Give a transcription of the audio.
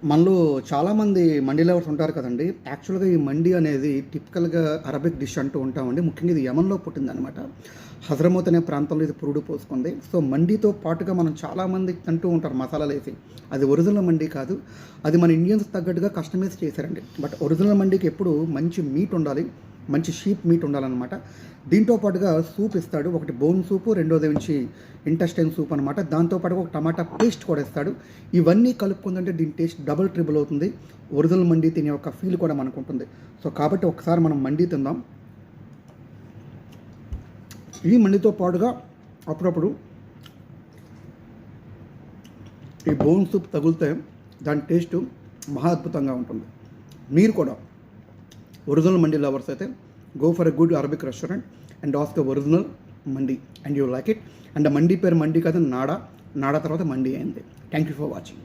మనలో చాలామంది మండీ లవర్స్ ఉంటారు కదండీ! యాక్చువల్‌గా ఈ మండీ అనేది టిపికల్‌గా అరబిక్ డిష్ అంటూ ఉంటామండి. ముఖ్యంగా ఇది యెమెన్‌లో పుట్టిందనమాట. హజ్రమౌత్ అనే ప్రాంతంలో ఇది పురుడు పోసుకుంది. సో, మండీతో పాటుగా మనం చాలామంది తింటూ ఉంటారు మసాలాలేసి. అది ఒరిజినల్ మండీ కాదు. అది మన ఇండియన్స్ తగ్గట్టుగా కస్టమైజ్ చేశారండి. బట్ ఒరిజినల్ మండీకి ఎప్పుడు మంచి మీట్ ఉండాలి. మంచి షీప్ మీట్ ఉండాలనమాట. దీంతో పాటుగా సూప్ ఇస్తాడు. ఒకటి బోన్ సూపు, రెండోది నుంచి ఇంటెస్టైన్ సూప్ అనమాట. దాంతో పాటుగా ఒక టమాటా పేస్ట్ కూడా ఇస్తాడు. ఇవన్నీ కలుపుకుందంటే దీని టేస్ట్ డబుల్ ట్రిబుల్ అవుతుంది. ఒరిజినల్ మండీ తినే ఒక ఫీల్ కూడా మనకుంటుంది. సో, కాబట్టి ఒకసారి మనం మండీ తిందాం. ఈ మండీతో పాటుగా అప్పుడప్పుడు ఈ బోన్ సూప్ తగిలితే దాని టేస్టు మహా అద్భుతంగా ఉంటుంది. మీరు కూడా ఒరిజినల్ మండీ లవర్స్ అయితే go for a good Arabic restaurant and ask the original mandi and you like it. And mandi పేరు మండీ కాదు, నాడా తర్వాత మండీ అయింది. Thank you for watching.